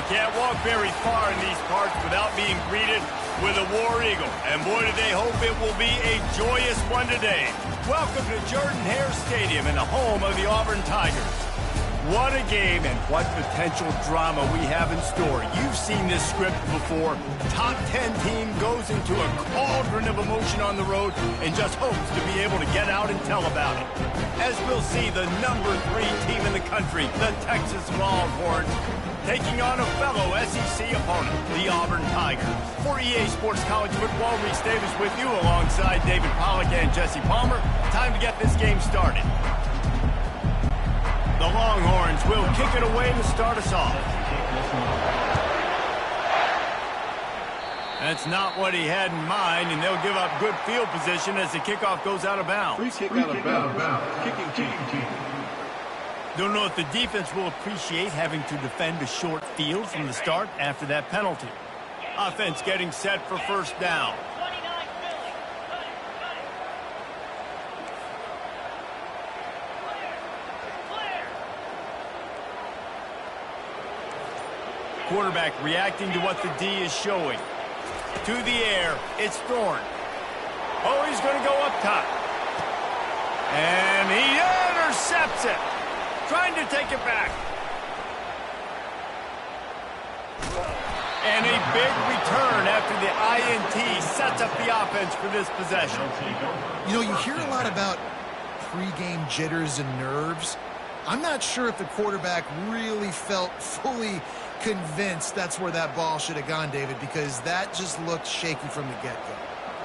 can't walk very far in these parts without being greeted with a War Eagle. And boy, do they hope it will be a joyous one today. Welcome to Jordan-Hare Stadium and the home of the Auburn Tigers. What a game and what potential drama we have in store. You've seen this script before. Top 10 team goes into a cauldron of emotion on the road and just hopes to be able to get out and tell about it. As we'll see, the number 3 team in the country, the Texas Longhorns, taking on a fellow SEC opponent, the Auburn Tigers. For EA Sports College Football, Reese Davis with you alongside David Pollack and Jesse Palmer. Time to get this game started. The Longhorns will kick it away to start us off. That's not what he had in mind, and they'll give up good field position as the kickoff goes out of bounds. Free kick out of bounds. Kicking team. Don't know if the defense will appreciate having to defend a short field from the start after that penalty. Offense getting set for first down. Quarterback reacting to what the D is showing. To the air, it's Thorne. Oh, he's going to go up top. And he intercepts it. Trying to take it back. And a big return after the INT sets up the offense for this possession. You know, you hear a lot about pregame jitters and nerves. I'm not sure if the quarterback really felt fully convinced that's where that ball should have gone, David, because that just looked shaky from the get-go.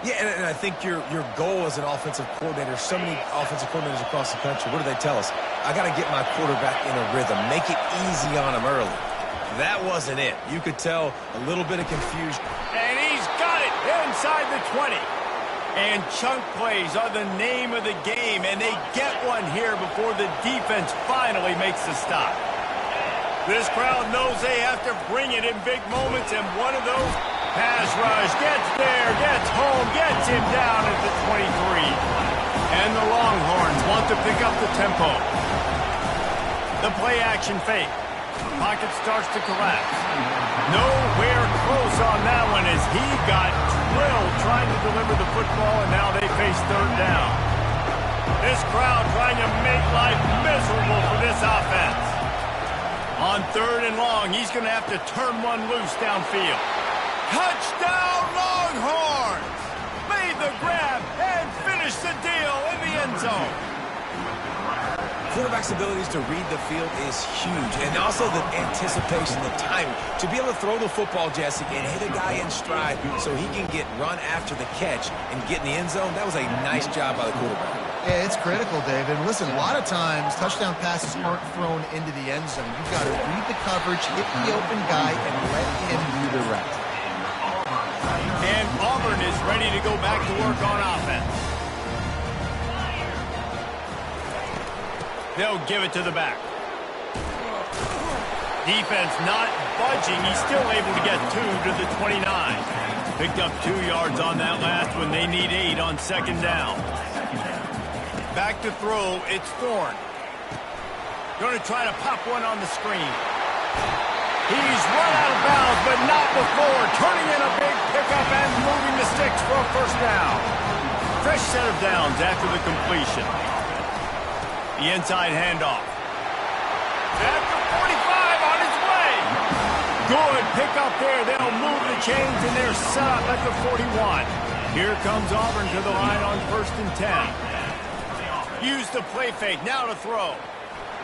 Yeah, and I think your goal as an offensive coordinator, so many offensive coordinators across the country, what do they tell us? I got to get my quarterback in a rhythm, make it easy on him early. That wasn't it. You could tell a little bit of confusion. And he's got it inside the 20. And chunk plays are the name of the game, and they get one here before the defense finally makes the stop. This crowd knows they have to bring it in big moments, and one of those pass rush gets there, gets home, gets him down at the 23. And the Longhorns want to pick up the tempo. The play action fake. Pocket starts to collapse. Nowhere close on that one as he got drilled trying to deliver the football, and now they face third down. This crowd trying to make life miserable for this offense. On third and long, he's going to have to turn one loose downfield. Touchdown, Longhorns! Made the grab and finished the deal in the end zone. Quarterback's abilities to read the field is huge, and also the anticipation, the timing. To be able to throw the football, Jesse, and hit a guy in stride so he can get run after the catch and get in the end zone, that was a nice job by the quarterback. Yeah, it's critical, David. Listen, a lot of times touchdown passes aren't thrown into the end zone. You've got to read the coverage, hit the open guy, and let him do the rest. And Auburn is ready to go back to work on offense. They'll give it to the back. Defense not budging. He's still able to get 2 to the 29. Picked up 2 yards on that last one. They need 8 on second down. Back to throw, it's Thorne. Going to try to pop one on the screen. He's run out of bounds, but not before. Turning in a big pickup and moving the sticks for a first down. Fresh set of downs after the completion. The inside handoff. After 45 on his way. Good pickup there. They'll move the chains, and they're set up at the 41. Here comes Auburn to the line on 1st and 10. Use the play fake, now to throw.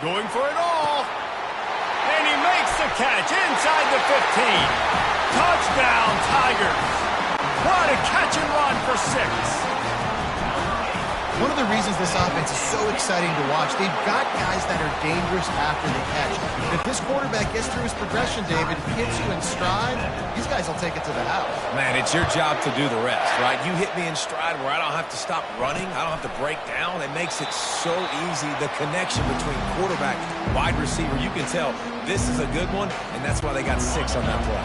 Going for it all. And he makes the catch inside the 15. Touchdown, Tigers. What a catch and run for 6. One of the reasons this offense is so exciting to watch, they've got guys that are dangerous after the catch. If this quarterback gets through his progression, David, hits you in stride, these guys will take it to the house. Man, it's your job to do the rest, right? You hit me in stride where I don't have to stop running. I don't have to break down. It makes it so easy. The connection between quarterback, wide receiver, you can tell this is a good one, and that's why they got 6 on that play.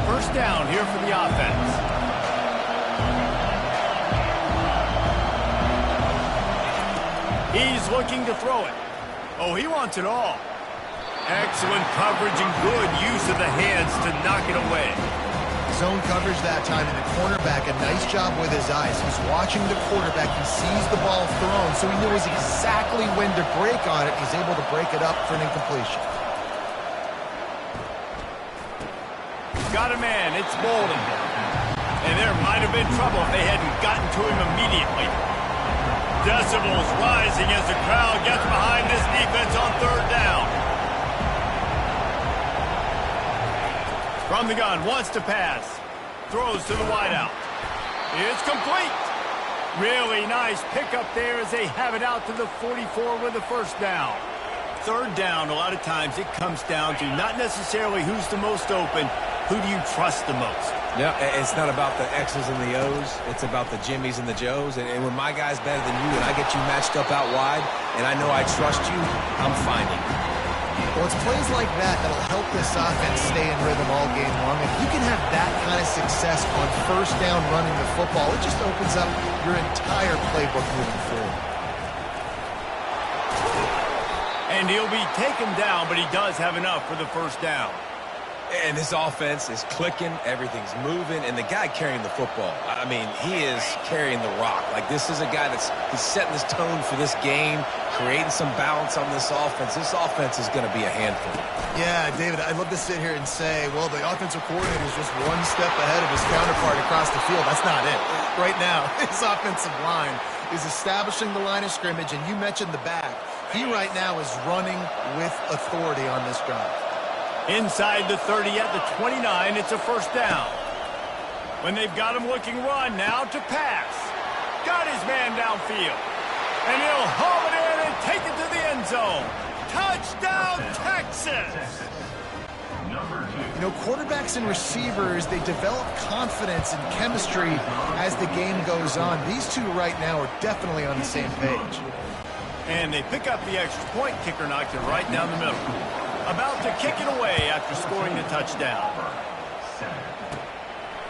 First down here for the offense. He's looking to throw it. Oh, he wants it all. Excellent coverage and good use of the hands to knock it away. Zone coverage that time, and the cornerback, a nice job with his eyes. He's watching the quarterback. He sees the ball thrown, so he knows exactly when to break on it. He's able to break it up for an incompletion. Got a man. It's Bolden. And there might have been trouble if they hadn't gotten to him immediately. Decibels rising as the crowd gets behind this defense on third down. From the gun, wants to pass. Throws to the wideout. It's complete. Really nice pickup there as they have it out to the 44 with the first down. Third down, a lot of times it comes down to not necessarily who's the most open, who do you trust the most? Yeah, it's not about the X's and the O's. It's about the Jimmys and the Joes. And when my guy's better than you and I get you matched up out wide and I know I trust you, I'm finding you. Well, it's plays like that that'll help this offense stay in rhythm all game long. If you can have that kind of success on first down running the football, it just opens up your entire playbook moving forward. And he'll be taken down, but he does have enough for the first down. And this offense is clicking, everything's moving, and the guy carrying the football, I mean, he is carrying the rock. Like, this is a guy he's setting this tone for this game, creating some balance on this offense. This offense is going to be a handful. Yeah, David, I'd love to sit here and say, well, the offensive coordinator is just one step ahead of his counterpart across the field. That's not it. Right now, his offensive line is establishing the line of scrimmage, and you mentioned the back. He right now is running with authority on this drive. Inside the 30 at the 29, it's a first down. When they've got him looking run, now to pass. Got his man downfield. And he'll haul it in and take it to the end zone. Touchdown, Texas! You know, quarterbacks and receivers, they develop confidence and chemistry as the game goes on. These two right now are definitely on the same page. And they pick up the extra point. Kicker knocked it right down the middle. About to kick it away after scoring the touchdown.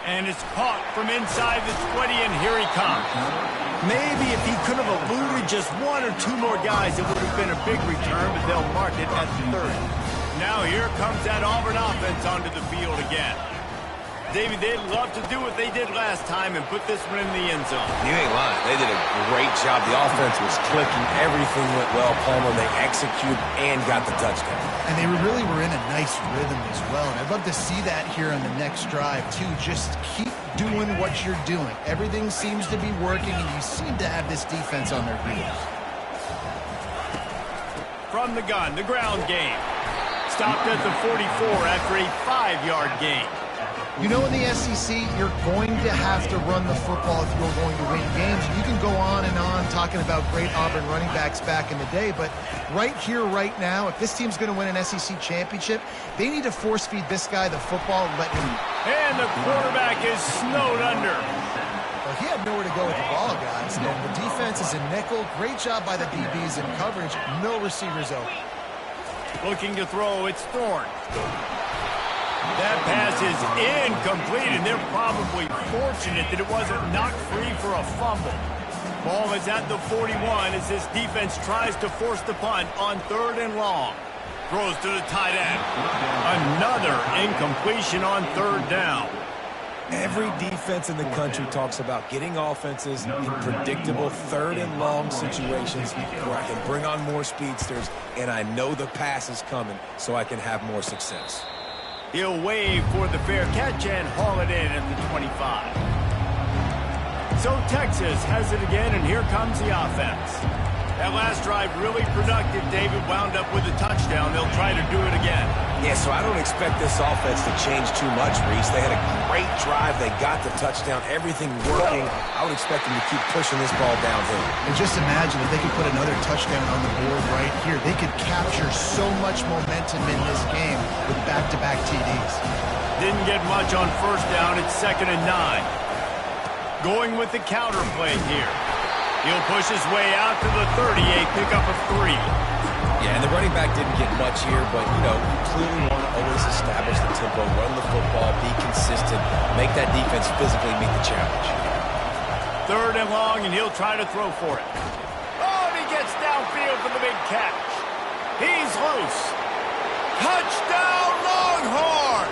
And it's caught from inside the 20, and here he comes. Maybe if he could have eluded just one or two more guys, it would have been a big return, but they'll mark it at the 30. Now here comes that Auburn offense onto the field again. David, they'd love to do what they did last time and put this one in the end zone. You ain't lying. They did a great job. The offense was clicking. Everything went well, Palmer. They executed and got the touchdown. And they really were in a nice rhythm as well. And I'd love to see that here on the next drive, too. Just keep doing what you're doing. Everything seems to be working, and you seem to have this defense on their heels. From the gun, the ground game. Stopped at the 44 after a 5-yard gain. You know, in the SEC, you're going to have to run the football if you're going to win games. You can go on and on talking about great Auburn running backs back in the day, but right here, right now, if this team's going to win an SEC championship, they need to force-feed this guy the football and let him. And the quarterback is snowed under. Well, he had nowhere to go with the ball, guys, and the defense is a nickel. Great job by the DBs in coverage. No receivers open. Looking to throw, it's Thorne. That pass is incomplete, and they're probably fortunate that it wasn't knocked free for a fumble. Ball is at the 41 as this defense tries to force the punt on third and long. Throws to the tight end. Another incompletion on third down. Every defense in the country talks about getting offenses in predictable third and long situations where I can bring on more speedsters, and I know the pass is coming so I can have more success. He'll wave for the fair catch and haul it in at the 25. So Texas has it again, and here comes the offense. That last drive really productive. David wound up with a touchdown. They'll try to do it again. Yeah, so I don't expect this offense to change too much, Reese. They had a great drive. They got the touchdown. Everything working. I would expect them to keep pushing this ball downhill. And just imagine if they could put another touchdown on the board right here. They could capture so much momentum in this game with back-to-back TDs. Didn't get much on first down. It's 2nd and 9. Going with the counter play here. He'll push his way out to the 38, pick up a 3. Yeah, and the running back didn't get much here, but, you know, you clearly want to always establish the tempo, run the football, be consistent, make that defense physically meet the challenge. Third and long, and he'll try to throw for it. Oh, and he gets downfield for the big catch. He's loose. Touchdown, Longhorns!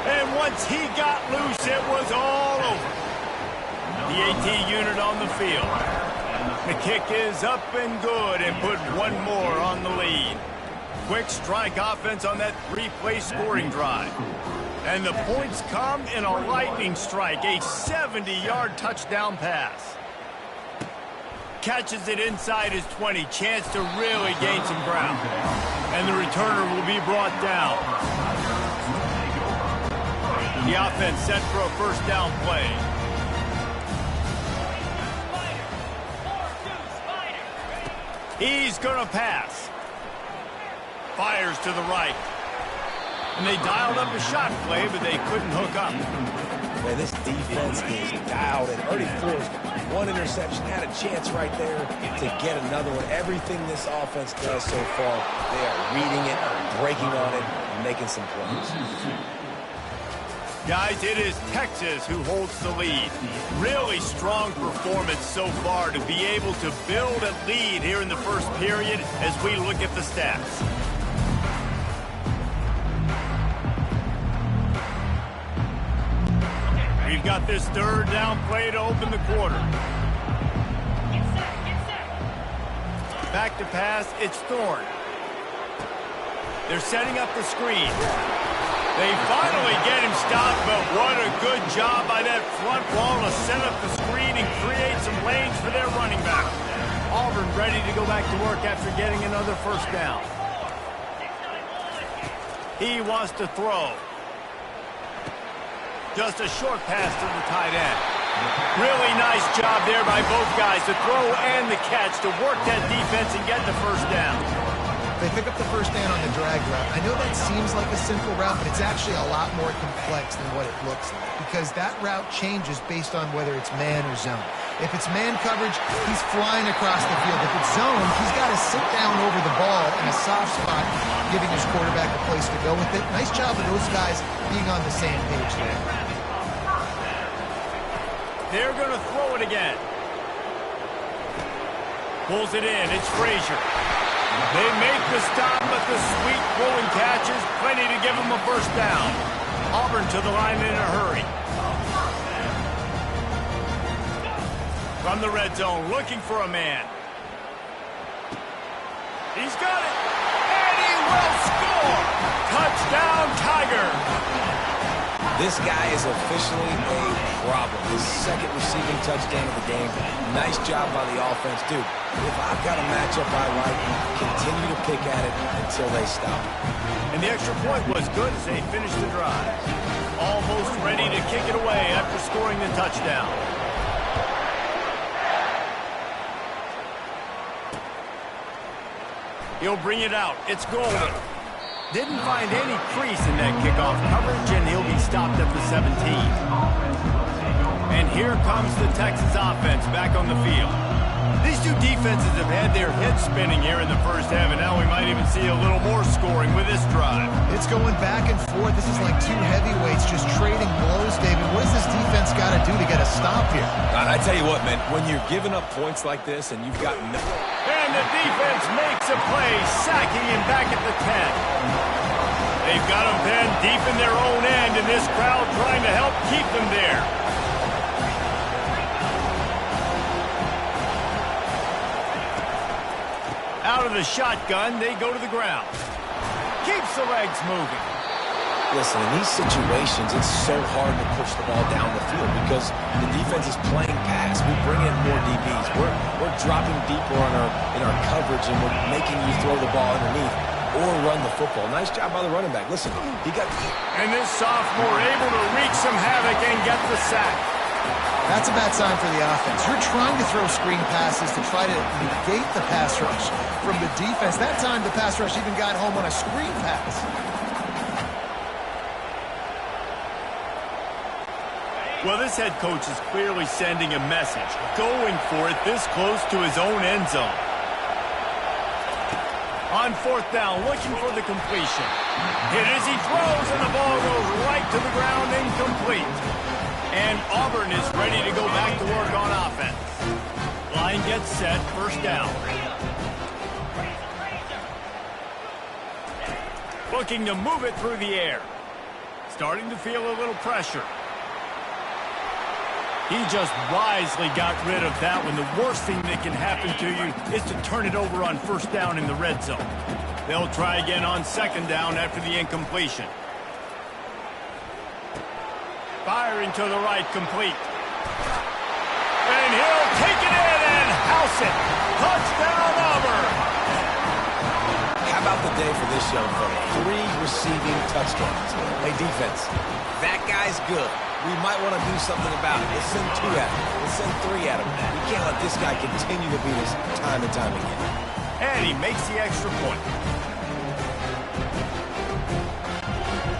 And once he got loose, it was all over. The AT unit on the field. The kick is up and good and put one more on the lead. Quick strike offense on that three-play scoring drive. And the points come in a lightning strike, a 70-yard touchdown pass. Catches it inside his 20, chance to really gain some ground. And the returner will be brought down. The offense set for a first down play. He's going to pass. Fires to the right. And they dialed up a shot play, but they couldn't hook up. Man, this defense is dialed and already forced one interception. Had a chance right there to get another one. Everything this offense does so far, they are reading it, breaking on it, and making some plays. Guys, it is Texas who holds the lead. Really strong performance so far to be able to build a lead here in the first period as we look at the stats. We've got this third down play to open the quarter. Back to pass, it's Thorne. They're setting up the screen. They finally get him stopped, but what a good job by that front wall to set up the screen and create some lanes for their running back. Auburn ready to go back to work after getting another first down. He wants to throw. Just a short pass to the tight end. Really nice job there by both guys to throw and the catch to work that defense and get the first down. They pick up the first down on the drag route. I know that seems like a simple route, but it's actually a lot more complex than what it looks like because that route changes based on whether it's man or zone. If it's man coverage, he's flying across the field. If it's zone, he's got to sit down over the ball in a soft spot, giving his quarterback a place to go with it. Nice job of those guys being on the same page there. They're going to throw it again. Pulls it in. It's Frazier. They make the stop, but the sweet throwing catch is plenty to give them a first down. Auburn to the line in a hurry. From the red zone, looking for a man. He's got it. And he will score. Touchdown, Tiger. This guy is officially a problem. His second receiving touchdown of the game. Nice job by the offense. Dude, if I've got a matchup I like, continue to pick at it until they stop. And the extra point was good as they finished the drive. Almost ready to kick it away after scoring the touchdown. He'll bring it out. It's Golden. Didn't find any crease in that kickoff coverage, and he'll be stopped at the 17. And here comes the Texas offense back on the field. These two defenses have had their heads spinning here in the first half, and now we might even see a little more scoring with this drive. It's going back and forth. This is like two heavyweights just trading blows, David. What does this defense got to do to get a stop here? I tell you what, man, when you're giving up points like this and you've got no... And the defense makes a play, sacking him back at the 10. They've got him pinned deep in their own end, and this crowd trying to help keep them there. Out of the shotgun, they go to the ground. Keeps the legs moving. Listen, in these situations, it's so hard to push the ball down the field because the defense is playing pass. We bring in more DBs. We're dropping deeper in our coverage, and we're making you throw the ball underneath or run the football. Nice job by the running back. Listen, he got... And this sophomore able to wreak some havoc and get the sack. That's a bad sign for the offense. You're trying to throw screen passes to try to negate the pass rush from the defense. That time, the pass rush even got home on a screen pass. Well, this head coach is clearly sending a message, going for it this close to his own end zone. On fourth down, looking for the completion. Hit as he throws, and the ball goes right to the ground, incomplete. And Auburn is ready to go back to work on offense. Line gets set, first down. Looking to move it through the air. Starting to feel a little pressure. He just wisely got rid of that one. The worst thing that can happen to you is to turn it over on first down in the red zone. They'll try again on second down after the incompletion. Firing to the right, complete. And he'll take it in and house it. Touchdown, Auburn. How about the day for this young fella? 3 receiving touchdowns. Hey, defense, that guy's good. We might want to do something about it. Let's send 2 at him. Let's send 3 at him. We can't let this guy continue to beat us time and time again. And he makes the extra point.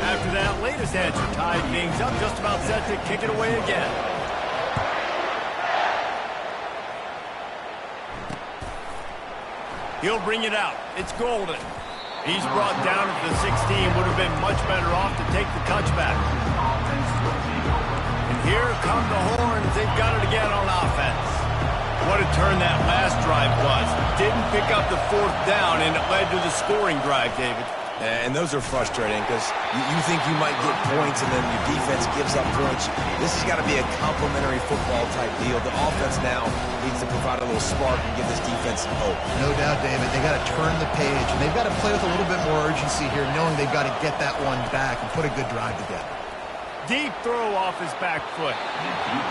After that latest answer tied things up, just about set to kick it away again. He'll bring it out. It's Golden. He's brought down at the 16. Would have been much better off to take the touchback. And here come the horns. They've got it again on offense. What a turn that last drive was. Didn't pick up the 4th down, and it led to the scoring drive, David. And those are frustrating because you think you might get points and then your defense gives up points. This has got to be a complementary football type deal. The offense now needs to provide a little spark and give this defense some hope. No doubt, David. They got to turn the page, and they've got to play with a little bit more urgency here, knowing they've got to get that one back and put a good drive together. Deep throw off his back foot.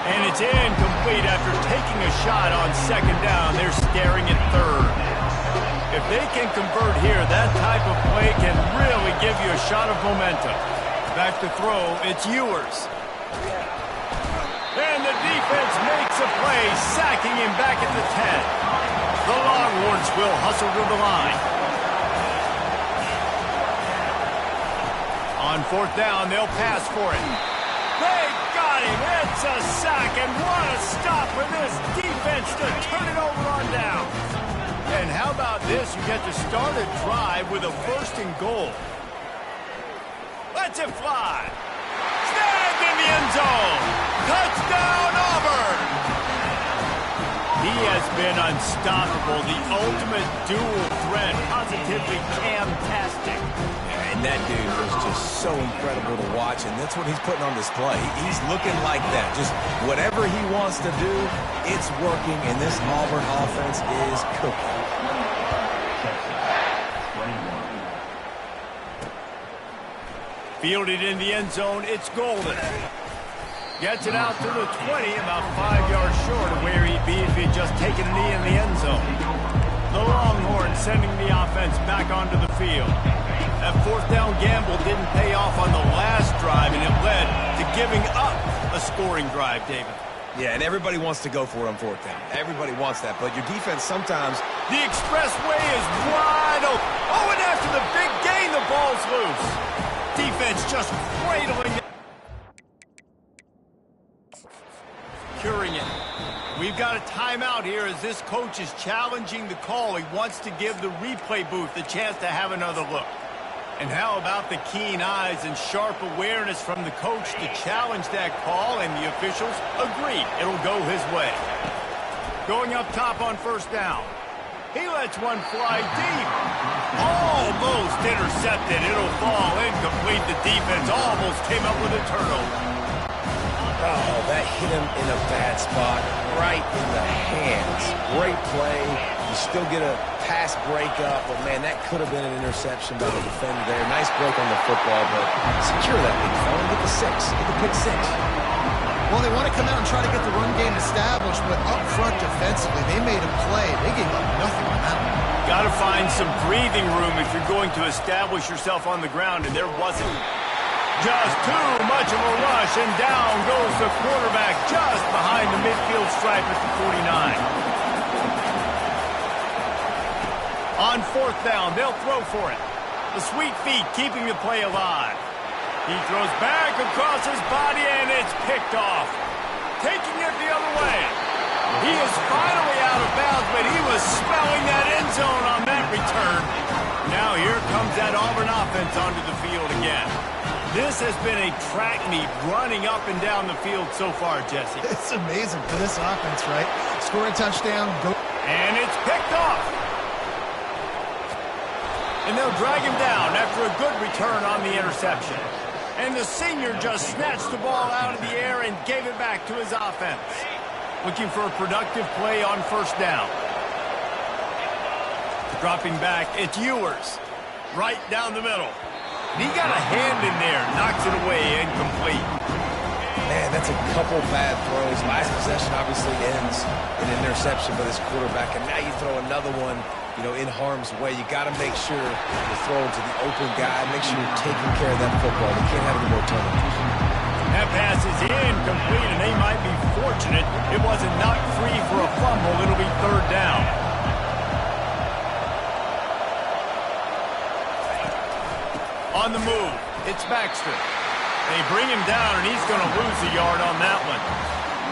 And it's incomplete after taking a shot on second down. They're staring at third. If they can convert here, that type of play can really give you a shot of momentum. Back to throw, it's Ewers. And the defense makes a play, sacking him back at the 10. The Longhorns will hustle to the line. On 4th down, they'll pass for it. They got him. It's a sack, and what a stop for this defense to turn it over on down. And how about this? You get to start a drive with a 1st and goal. Let's it fly. Snagged in the end zone. Touchdown, Auburn. He has been unstoppable. The ultimate dual threat. Positively camtastic. And that dude was just so incredible to watch, and that's what he's putting on display. He's looking like that. Just whatever he wants to do, it's working, and this Auburn offense is cooking. Fielded in the end zone, it's Golden. Gets it out to the 20, about 5 yards short of where he'd be if he'd just taken a knee in the end zone. The Longhorns sending the offense back onto the field. That 4th down gamble didn't pay off on the last drive, and it led to giving up a scoring drive, David. Yeah, and everybody wants to go for it on 4th down. Everybody wants that, but your defense sometimes... The expressway is wide open. Oh, and after the big gain, the ball's loose. Defense just cradling it. Curing it. We've got a timeout here as this coach is challenging the call. He wants to give the replay booth a chance to have another look. And how about the keen eyes and sharp awareness from the coach to challenge that call, and the officials agree it'll go his way. Going up top on 1st down. He lets one fly deep. Almost intercepted. It'll fall incomplete. The defense almost came up with a turnover. Oh, that hit him in a bad spot, right in the hands. Great play. You still get a pass breakup, but, man, that could have been an interception by the defender there. Nice break on the football, but secure that big fella. Get the 6. Get the pick 6. Well, they want to come out and try to get the run game established, but up front defensively, they made a play. They gave up nothing on that one. Got to find some breathing room if you're going to establish yourself on the ground, and there wasn't. Just too much of a rush, and down goes the quarterback just behind the midfield stripe at the 49. On 4th down, they'll throw for it. The sweet feet keeping the play alive. He throws back across his body, and it's picked off. Taking it the other way. He is finally out of bounds, but he was smelling that end zone on that return. Now here comes that Auburn offense onto the field again. This has been a track meet running up and down the field so far, Jesse. It's amazing for this offense, right? Score a touchdown, go. And it's picked off. And they'll drag him down after a good return on the interception. And the senior just snatched the ball out of the air and gave it back to his offense. Looking for a productive play on first down. Dropping back, it's Ewers. Right down the middle. And he got a hand in there, knocks it away, incomplete. Man, that's a couple bad throws. Last possession obviously ends in an interception by this quarterback, and now you throw another one, in harm's way. You got to make sure you're throwing to the open guy. Make sure you're taking care of that football. You can't have any more turnovers. That pass is incomplete, and they might be fortunate it wasn't knocked free for a fumble. It'll be third down. On the move, it's Baxter. They bring him down, and he's going to lose a yard on that one.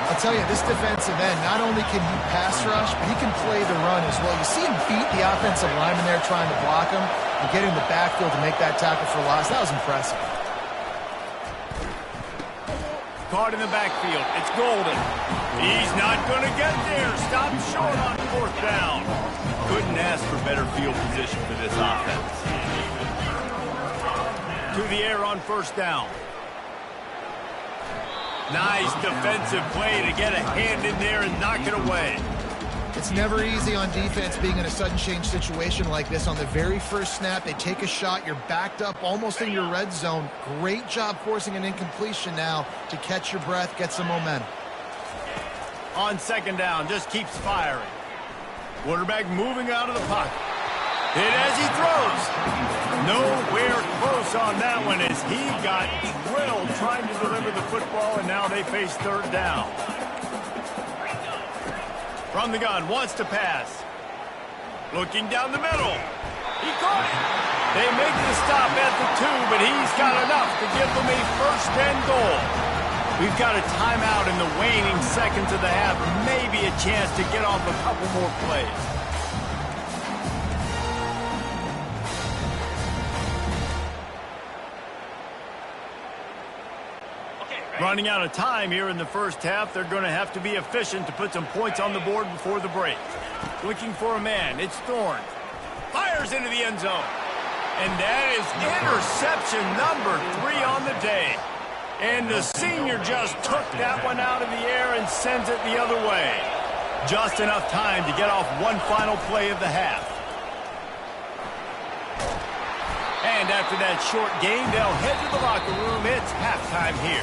I'll tell you, this defensive end, not only can he pass rush, but he can play the run as well. You see him beat the offensive lineman there trying to block him and get in the backfield to make that tackle for loss. That was impressive. Caught in the backfield. It's Golden. He's not going to get there. Stop short on fourth down. Couldn't ask for better field position for this offense. To the air on first down. Nice defensive play to get a hand in there and knock it away. It's never easy on defense being in a sudden change situation like this. On the very first snap, they take a shot. You're backed up almost in your red zone. Great job forcing an incompletion now to catch your breath, get some momentum. On second down, just keeps firing. Quarterback moving out of the pocket. Hit as he throws. Nowhere close on that one as he got drilled trying to deliver the football, and now they face third down. From the gun, wants to pass. Looking down the middle. He caught it. They make the stop at the 2, but he's got enough to give them a first and goal. We've got a timeout in the waning seconds of the half. Maybe a chance to get off a couple more plays. Running out of time here in the first half. They're going to have to be efficient to put some points on the board before the break. Looking for a man. It's Thorne. Fires into the end zone. And that is interception number 3 on the day. And the senior just took that one out of the air and sends it the other way. Just enough time to get off one final play of the half. And after that short game, they'll head to the locker room. It's halftime here.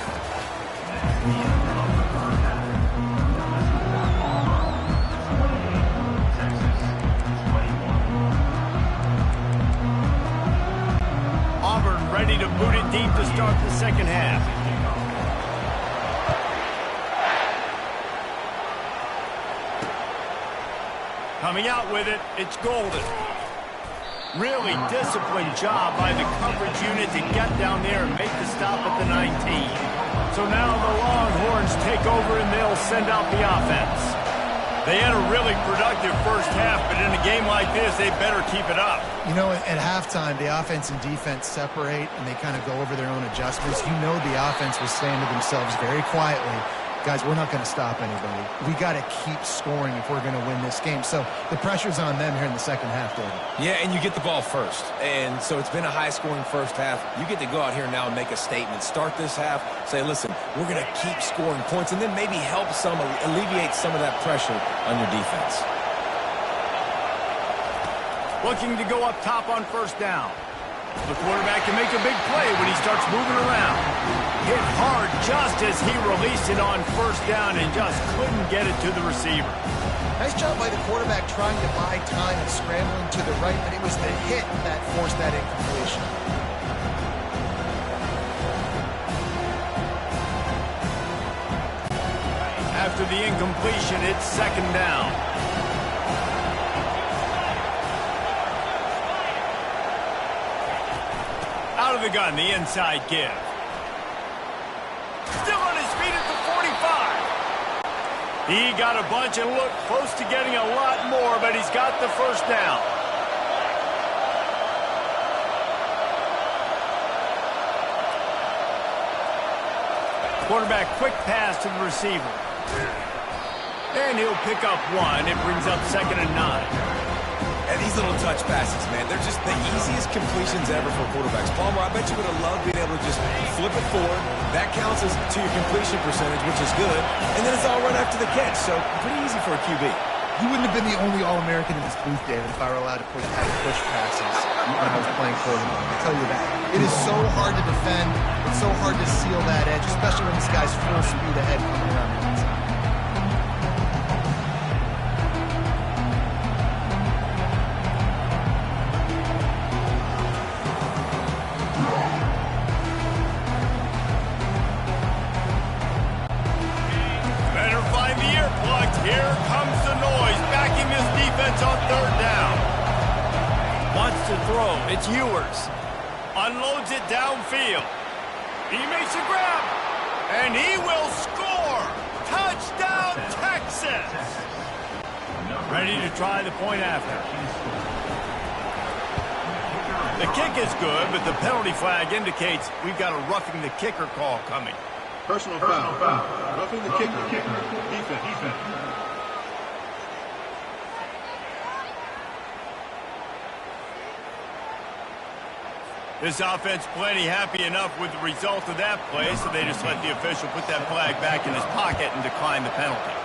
Auburn ready to boot it deep to start the second half. Coming out with it, it's Golden. Really disciplined job by the coverage unit to get down there and make the stop at the 19. So now the Longhorns take over and they'll send out the offense. They had a really productive first half, but in a game like this, they better keep it up. At halftime, the offense and defense separate, and they kind of go over their own adjustments. The offense was saying to themselves very quietly, guys, we're not going to stop anybody. We got to keep scoring if we're going to win this game. So the pressure's on them here in the second half, David. Yeah, and you get the ball first. And so it's been a high-scoring first half. You get to go out here now and make a statement. Start this half, say, listen, we're going to keep scoring points, and then maybe help alleviate some of that pressure on your defense. Looking to go up top on first down. The quarterback can make a big play when he starts moving around. Hit hard just as he released it on first down and just couldn't get it to the receiver. Nice job by the quarterback trying to buy time and scrambling to the right, but it was the hit that forced that incompletion. After the incompletion, it's second down. Out of the gun, the inside give. Still on his feet at the 45. He got a bunch and looked close to getting a lot more, but he's got the first down. Quarterback quick pass to the receiver. And he'll pick up one. It brings up 2nd and 9. And these little touch passes, man, they're just the easiest completions ever for quarterbacks. Palmer, I bet you would have loved being able to just flip it forward. That counts as to your completion percentage, which is good. And then it's all run after the catch, so pretty easy for a QB. You wouldn't have been the only All-American in this booth, David, if I were allowed to push passes when I was playing quarterback. I'll tell you that. It is so hard to defend. It's so hard to seal that edge, especially when this guy's full speed ahead coming around the inside. Here comes the noise, backing this defense on third down. Wants to throw, it's Ewers. Unloads it downfield. He makes a grab, and he will score. Touchdown, Texas. Ready to try the point after. The kick is good, but the penalty flag indicates we've got a roughing the kicker call coming. Personal foul. Roughing the kicker. Defense. This offense plenty happy enough with the result of that play, so they just let the official put that flag back in his pocket and decline the penalty.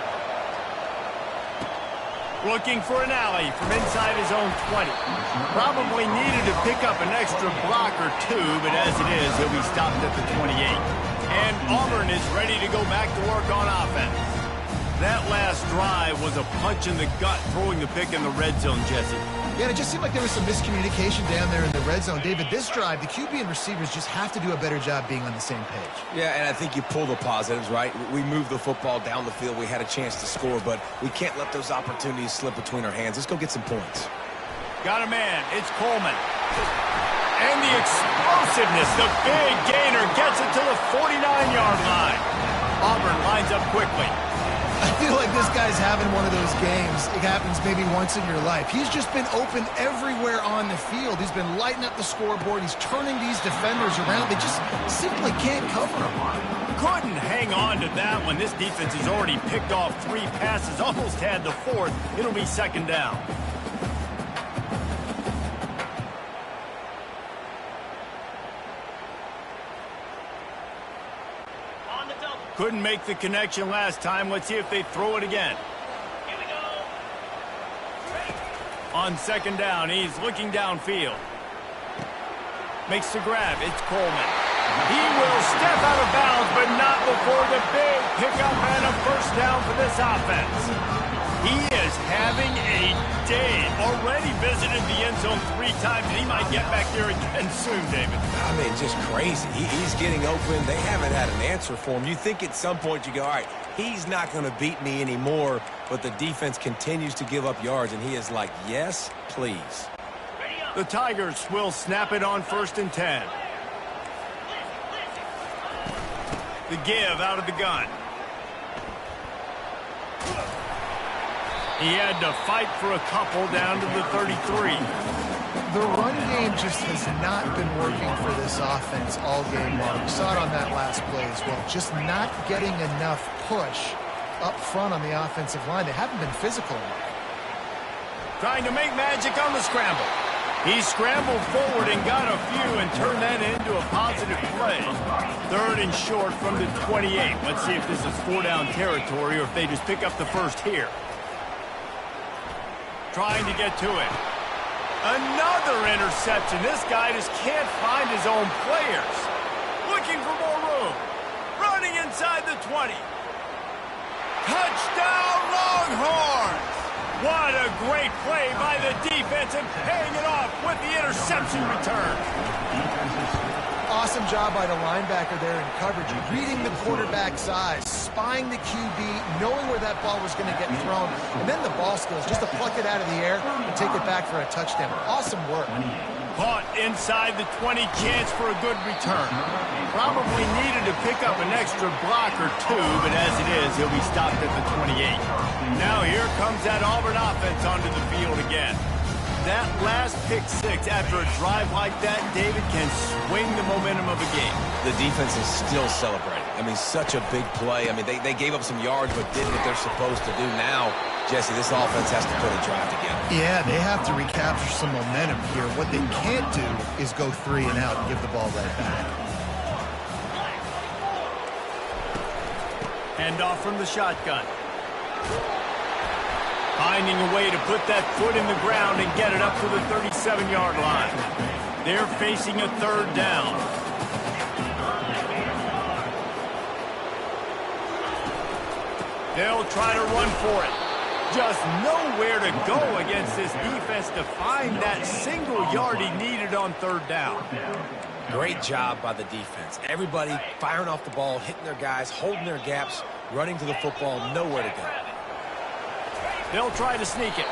Looking for an alley from inside his own 20. Probably needed to pick up an extra block or two, but as it is, he'll be stopped at the 28. And Auburn is ready to go back to work on offense. That last drive was a punch in the gut, throwing the pick in the red zone, Jesse. Yeah, and it just seemed like there was some miscommunication down there in the red zone. David, this drive, the QB and receivers just have to do a better job being on the same page. Yeah, and I think you pull the positives, right? We moved the football down the field. We had a chance to score, but we can't let those opportunities slip between our hands. Let's go get some points. Got a man. It's Coleman. And the explosiveness, the big gainer gets it to the 49-yard line. Auburn lines up quickly. I feel like this guy's having one of those games. It happens maybe once in your life. He's just been open everywhere on the field. He's been lighting up the scoreboard. He's turning these defenders around. They just simply can't cover him. Couldn't hang on to that one. This defense has already picked off 3 passes, almost had the 4th. It'll be second down. Couldn't make the connection last time. Let's see if they throw it again. Here we go. On second down, he's looking downfield. Makes the grab. It's Coleman. He will step out of bounds, but not before the big pickup and a first down for this offense. He is having a day. Already visited the end zone 3 times, and he might get back there again soon, David. I mean, just crazy. He's getting open. They haven't had an answer for him. You think at some point you go, all right, he's not going to beat me anymore, but the defense continues to give up yards, and he is like, yes, please. The Tigers will snap it on 1st and 10. The give out of the gun. He had to fight for a couple down to the 33. The run game just has not been working for this offense all game long. We saw it on that last play as well. Just not getting enough push up front on the offensive line. They haven't been physical enough. Trying to make magic on the scramble. He scrambled forward and got a few and turned that into a positive play. 3rd and short from the 28. Let's see if this is 4-down territory or if they just pick up the first here. Trying to get to it. Another interception. This guy just can't find his own players. Looking for more room. Running inside the 20. Touchdown, Longhorns! What a great play by the defense and paying it off with the interception return. Awesome job by the linebacker there in coverage, reading the quarterback's eyes, spying the QB, knowing where that ball was going to get thrown, and then the ball skills just to pluck it out of the air and take it back for a touchdown. Awesome work. Caught inside the 20, chance for a good return. Probably needed to pick up an extra block or 2, but as it is, he'll be stopped at the 28. Now here comes that Auburn offense onto the field again. That last pick 6 after a drive like that, David, can swing the momentum of a game. The defense is still celebrating. I mean, such a big play. I mean, they gave up some yards but did what they're supposed to do. Now, Jesse, this offense has to put a drive together. Yeah, they have to recapture some momentum here. What they can't do is go 3 and out and give the ball right back. Hand off from the shotgun. Finding a way to put that foot in the ground and get it up to the 37-yard line. They're facing a 3rd down. They'll try to run for it. Just nowhere to go against this defense to find that single yard he needed on 3rd down. Great job by the defense. Everybody firing off the ball, hitting their guys, holding their gaps, running to the football, nowhere to go. They'll try to sneak it.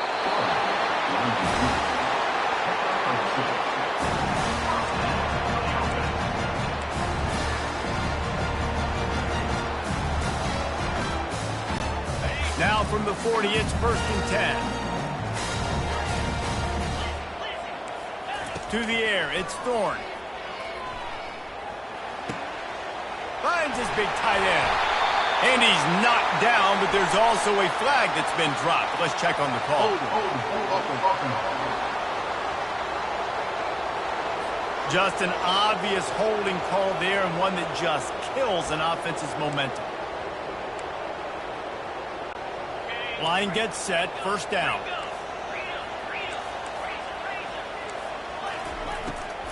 Now from the 40, it's 1st and 10. To the air, it's Thorne. Finds his big tight end. And he's knocked down, but there's also a flag that's been dropped. Let's check on the call. Just an obvious holding call there, and one that just kills an offense's momentum. Line gets set, 1st down.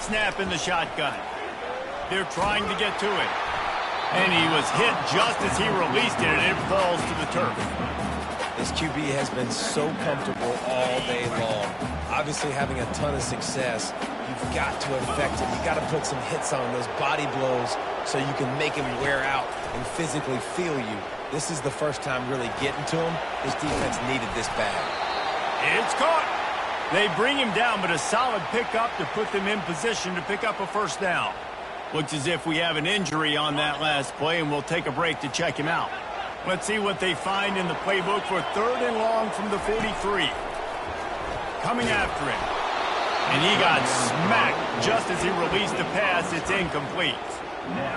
Snap in the shotgun. They're trying to get to it. And he was hit just as he released it, and it falls to the turf. This QB has been so comfortable all day long. Obviously having a ton of success. You've got to affect him. You've got to put some hits on those body blows so you can make him wear out and physically feel you. This is the first time really getting to him. This defense needed this bad. It's caught. They bring him down, but a solid pickup to put them in position to pick up a 1st down. Looks as if we have an injury on that last play, and we'll take a break to check him out. Let's see what they find in the playbook for 3rd and long from the 43. Coming after him. And he got smacked just as he released the pass. It's incomplete.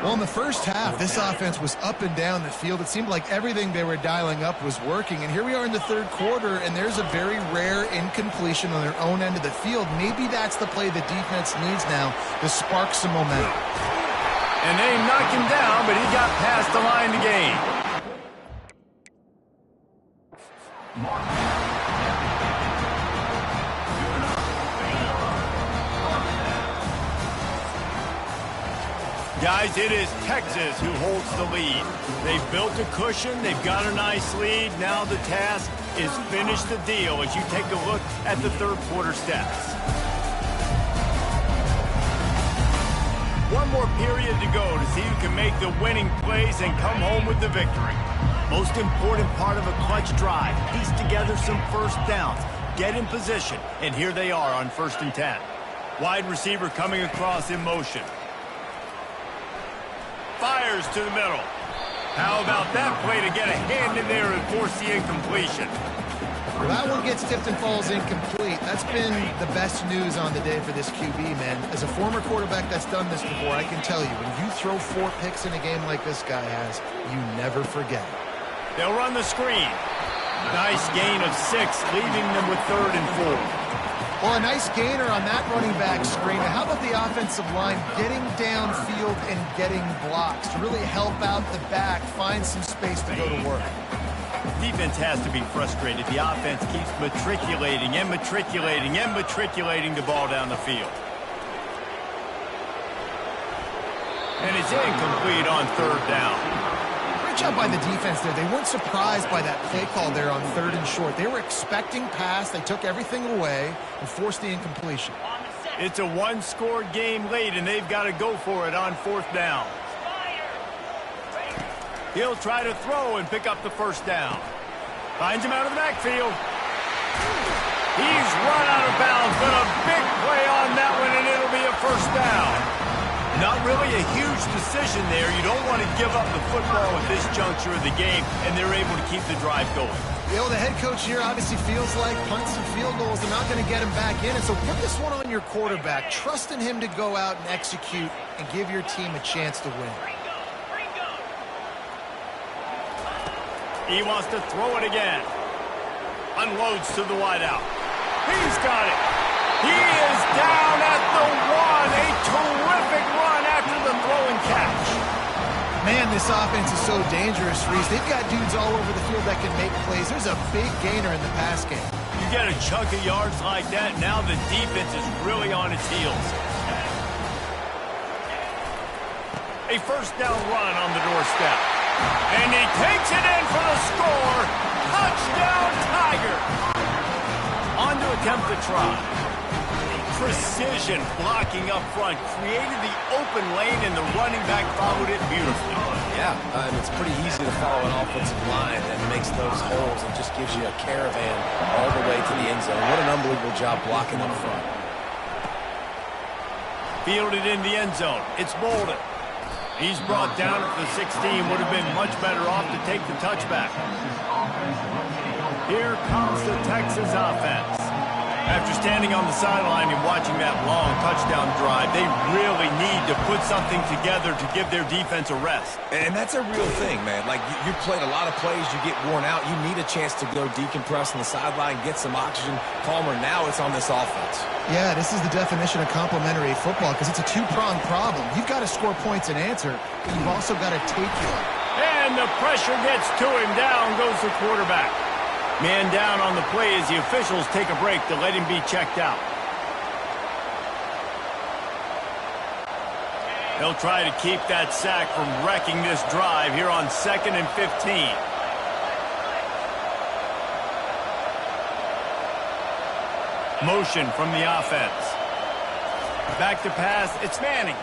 Well, in the first half, this offense was up and down the field. It seemed like everything they were dialing up was working. And here we are in the 3rd quarter, and there's a very rare incompletion on their own end of the field. Maybe that's the play the defense needs now to spark some momentum. And they knocked him down, but he got past the line to gain. Guys, it is Texas who holds the lead. They've built a cushion. They've got a nice lead. Now the task is finish the deal as you take a look at the 3rd quarter stats. One more period to go to see who can make the winning plays and come home with the victory. Most important part of a clutch drive. Piece together some 1st downs. Get in position. And here they are on 1st and 10. Wide receiver coming across in motion. Fires to the middle. How about that play to get a hand in there and force the incompletion? Well, that one gets tipped and falls incomplete. That's been the best news on the day for this QB, man. As a former quarterback that's done this before, I can tell you, when you throw 4 picks in a game like this guy has, you never forget it. They'll run the screen. Nice gain of 6, leaving them with 3rd and 4. Well, a nice gainer on that running back screen. Now, how about the offensive line getting downfield and getting blocks to really help out the back, find some space to go to work? Defense has to be frustrated. The offense keeps matriculating and matriculating and matriculating the ball down the field. And it's incomplete on 3rd down. Great job by the defense there. They weren't surprised by that play call there on 3rd and short. They were expecting pass. They took everything away and forced the incompletion. It's a 1-score game late, and they've got to go for it on 4th down. He'll try to throw and pick up the 1st down. Finds him out of the backfield. He's run out of bounds, but a big play on that one, and it'll be a 1st down. Not really a huge decision there. You don't want to give up the football at this juncture of the game, and they're able to keep the drive going. You know, the head coach here obviously feels like punts and field goals are not going to get him back in, and so put this one on your quarterback. Trust in him to go out and execute and give your team a chance to win. He wants to throw it again. Unloads to the wideout. He's got it. He is down at the 1. A terrific run after the throw and catch. Man, this offense is so dangerous, Reese. They've got dudes all over the field that can make plays. There's a big gainer in the pass game. You get a chunk of yards like that, now the defense is really on its heels. A first down run on the doorstep. And he takes it in for the score. Touchdown, Tiger. On to attempt the try. Precision blocking up front created the open lane, and the running back followed it beautifully. Yeah, and it's pretty easy to follow an offensive line that makes those holes and just gives you a caravan all the way to the end zone. What an unbelievable job blocking up front. Fielded in the end zone. It's Bolden. He's brought down at the 16. Would have been much better off to take the touchback. Here comes the Texas offense. After standing on the sideline and watching that long touchdown drive, they really need to put something together to give their defense a rest. And that's a real thing, man. Like, you played a lot of plays, you get worn out, you need a chance to go decompress on the sideline, get some oxygen, calmer. Now it's on this offense. Yeah, this is the definition of complementary football because it's a two-pronged problem. You've got to score points and answer, but you've also got to take them. And the pressure gets to him. Down goes the quarterback. Man down on the play as the officials take a break to let him be checked out. They'll try to keep that sack from wrecking this drive here on 2nd and 15. Motion from the offense. Back to pass. It's Manning.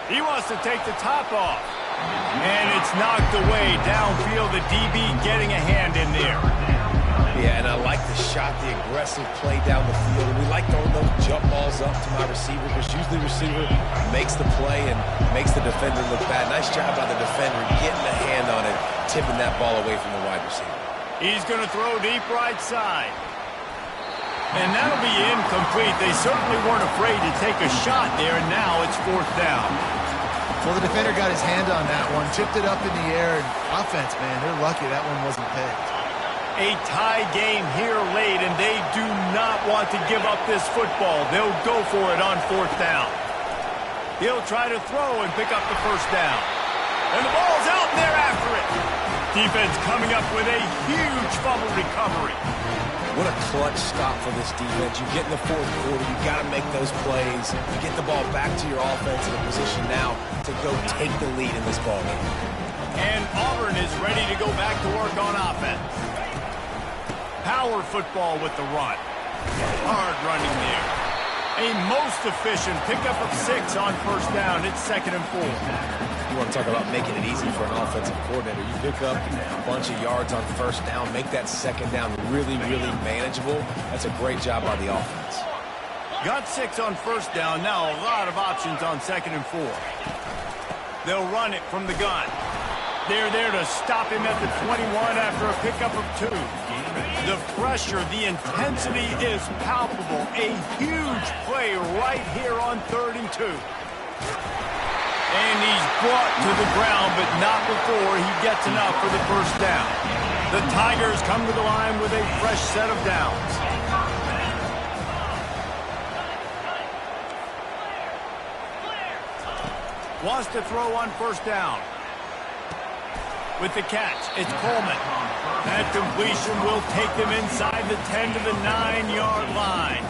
He wants to take the top off. And it's knocked away downfield. The DB getting a hand in there. Yeah, and I like the shot, the aggressive play down the field. And we like throwing those jump balls up to my receiver because usually the receiver makes the play and makes the defender look bad. Nice job by the defender getting a hand on it, tipping that ball away from the wide receiver. He's going to throw deep right side. And that'll be incomplete. They certainly weren't afraid to take a shot there, and now it's 4th down. Well, the defender got his hand on that one, tipped it up in the air, and offense, man, they're lucky that one wasn't picked. A tie game here late, and they do not want to give up this football. They'll go for it on 4th down. He'll try to throw and pick up the first down. And the ball's out, and they're after it. Defense coming up with a huge fumble recovery. What a clutch stop for this defense. You get in the 4th quarter, you got to make those plays. You get the ball back to your offense in a position now to go take the lead in this ball game. And Auburn is ready to go back to work on offense. Power football with the run. Hard running there. A most efficient pickup of 6 on 1st down. It's 2nd and 4. You want to talk about making it easy for an offensive coordinator. You pick up a bunch of yards on 1st down, make that 2nd down really, really manageable. That's a great job by the offense. Got 6 on 1st down. Now a lot of options on 2nd and 4. They'll run it from the gun. They're there to stop him at the 21 after a pickup of 2. The pressure, the intensity is palpable. A huge play right here on 3rd and 2. And he's brought to the ground, but not before he gets enough for the 1st down. The Tigers come to the line with a fresh set of downs. Wants to throw on 1st down. With the catch, it's Coleman. That completion will take them inside the 10 to the 9-yard line.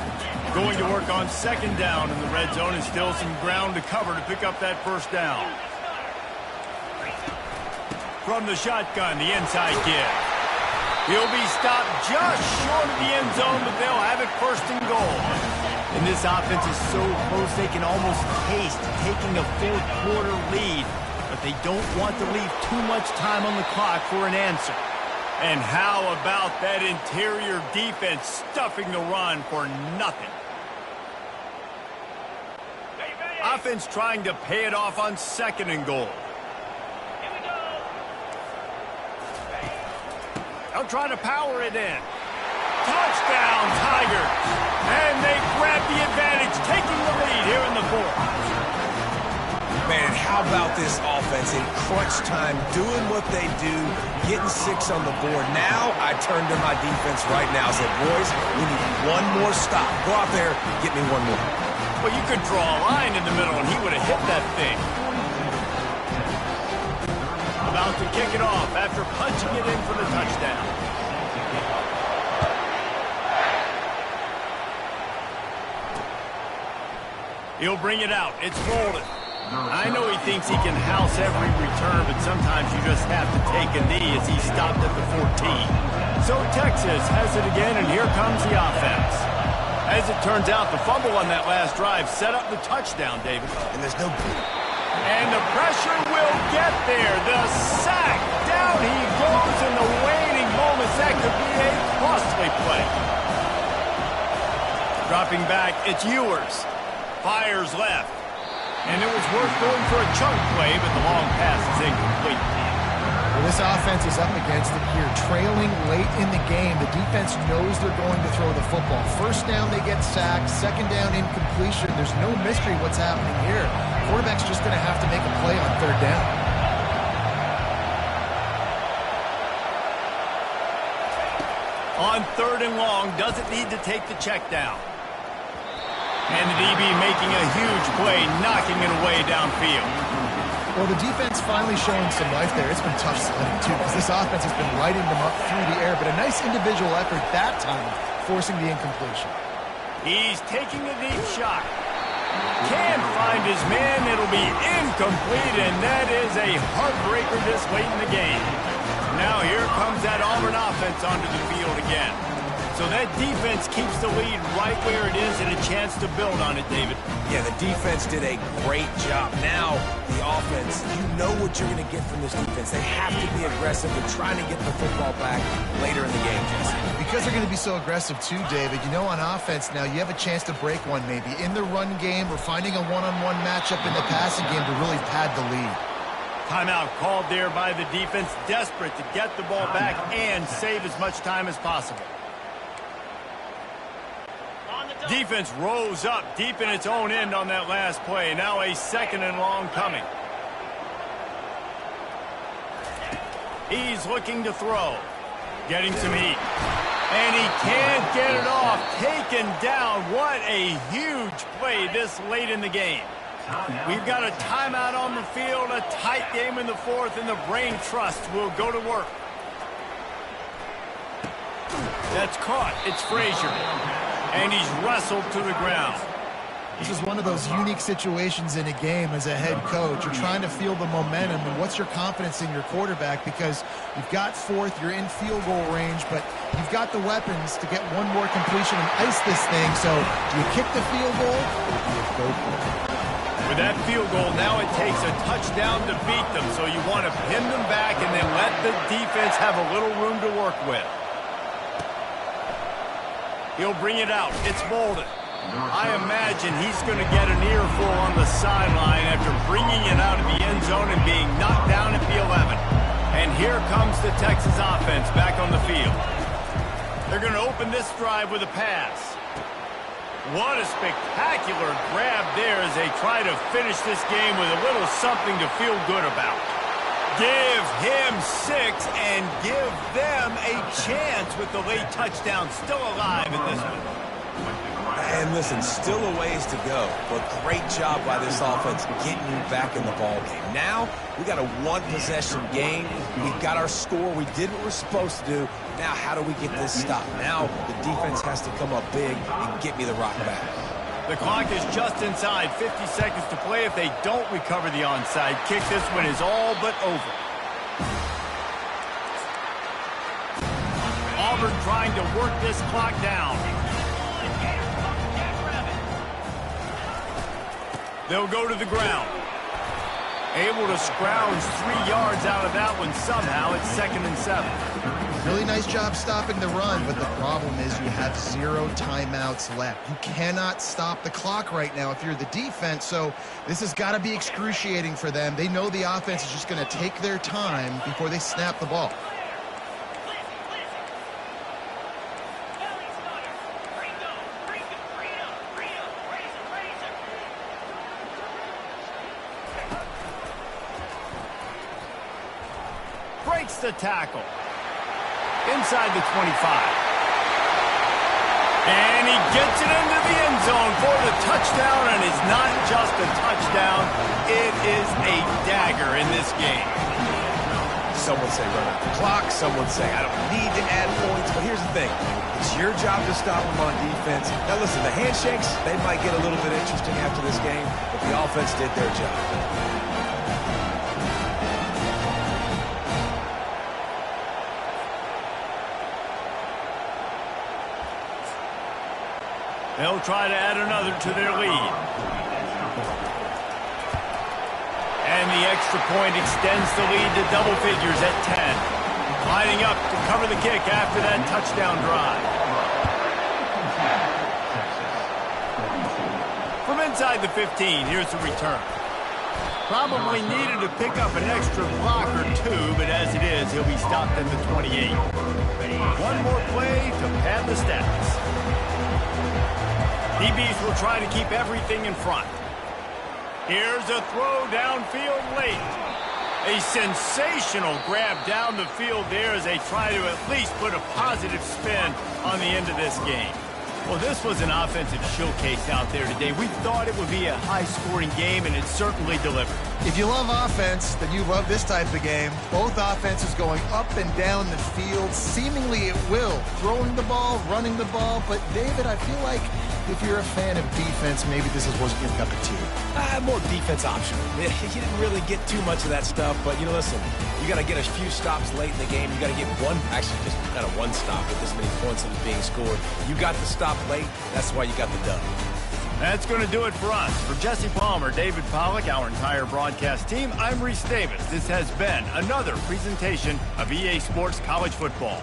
Going to work on 2nd down in the red zone, and still some ground to cover to pick up that 1st down. From the shotgun, the inside give. He'll be stopped just short of the end zone, but they'll have it 1st and goal. And this offense is so close they can almost taste taking a 4th quarter lead. But they don't want to leave too much time on the clock for an answer. And how about that interior defense stuffing the run for nothing? Offense trying to pay it off on 2nd and goal. They'll try to power it in. Touchdown, Tigers. And they grab the advantage, taking the lead here in the 4th. Man, how How about this offense in crunch time, doing what they do, getting 6 on the board? Now I turn to my defense right now and say, boys, we need one more stop. Go out there, get me one more. Well, you could draw a line in the middle, and he would have hit that thing. About to kick it off after punching it in for the touchdown. He'll bring it out. It's Bolden. I know he thinks he can house every return, but sometimes you just have to take a knee as he stopped at the 14. So Texas has it again, and here comes the offense. As it turns out, the fumble on that last drive set up the touchdown, David. And there's no... And the pressure will get there. The sack. Down he goes in the waning moments. That could be a costly play. Dropping back, it's Ewers. Fires left. And it was worth going for a chunk play, but the long pass is incomplete. Well, this offense is up against it here. Trailing late in the game, the defense knows they're going to throw the football. First down, they get sacked. Second down, incompletion. There's no mystery what's happening here. Quarterback's just going to have to make a play on third down. On third and long, doesn't need to take the check down. And the DB making a huge play, knocking it away downfield. Well, the defense finally showing some life there. It's been tough sledding, too, because this offense has been lighting them up through the air. But a nice individual effort that time, forcing the incompletion. He's taking a deep shot. Can't find his man. It'll be incomplete, and that is a heartbreaker this late in the game. Now here comes that Auburn offense onto the field again. So that defense keeps the lead right where it is and a chance to build on it, David. Yeah, the defense did a great job. Now, the offense, you know what you're going to get from this defense. They have to be aggressive. They're trying to get the football back later in the game, Jesse. Because they're going to be so aggressive too, David, you know on offense now you have a chance to break one maybe in the run game or finding a one-on-one matchup in the passing game to really pad the lead. Timeout called there by the defense, desperate to get the ball back and save as much time as possible. Defense rose up deep in its own end on that last play. Now a second and long coming. He's looking to throw. Getting some heat. And he can't get it off. Taken down. What a huge play this late in the game. We've got a timeout on the field, a tight game in the fourth, and the brain trust will go to work. That's caught. It's Frazier. And he's wrestled to the ground. This is one of those unique situations in a game as a head coach. You're trying to feel the momentum, and what's your confidence in your quarterback? Because you've got fourth, you're in field goal range, but you've got the weapons to get one more completion and ice this thing. So do you kick the field goal or do you go for it? With that field goal, now it takes a touchdown to beat them. So you want to pin them back and then let the defense have a little room to work with. He'll bring it out. It's Bolden. I imagine he's going to get an earful on the sideline after bringing it out of the end zone and being knocked down at the 11. And here comes the Texas offense back on the field. They're going to open this drive with a pass. What a spectacular grab there as they try to finish this game with a little something to feel good about. Give him 6 and give them a chance with the late touchdown still alive in this one. And listen, still a ways to go, but great job by this offense getting you back in the ball game. Now, we got a one-possession game. We've got our score. We did what we're supposed to do. Now, how do we get this stopped? Now, the defense has to come up big and get me the rock back. The clock is just inside 50 seconds to play. If they don't recover the onside kick, this one is all but over. Auburn trying to work this clock down. They'll go to the ground. Able to scrounge 3 yards out of that one somehow. It's 2nd and 7. Really nice job stopping the run, but the problem is you have 0 timeouts left. You cannot stop the clock right now if you're the defense, so this has got to be excruciating for them. They know the offense is just going to take their time before they snap the ball. breaks the tackle. Inside the 25. And he gets it into the end zone for the touchdown, and it's not just a touchdown, it is a dagger in this game. Some would say run out the clock, some would say I don't need to add points, but here's the thing. It's your job to stop them on defense. Now listen, the handshakes, they might get a little bit interesting after this game, but the offense did their job. They'll try to add another to their lead. And the extra point extends the lead to double figures at 10. Lining up to cover the kick after that touchdown drive. From inside the 15, here's the return. Probably needed to pick up an extra block or two, but as it is, he'll be stopped at the 28. One more play to pad the stats. DBs will try to keep everything in front. Here's a throw downfield late. A sensational grab down the field there as they try to at least put a positive spin on the end of this game. Well, this was an offensive showcase out there today. We thought it would be a high-scoring game, and it certainly delivered. If you love offense, then you love this type of game. Both offenses going up and down the field, seemingly at will. Throwing the ball, running the ball. But, David, I feel like if you're a fan of defense, maybe this wasn't your cup of tea. More defense optional. You didn't really get too much of that stuff, but, listen, you got to get a few stops late in the game. You got to get just kind of one stop with this many points that was being scored. You got the stop late. That's why you got the dub. That's going to do it for us. For Jesse Palmer, David Pollack, our entire broadcast team, I'm Reese Davis. This has been another presentation of EA Sports College Football.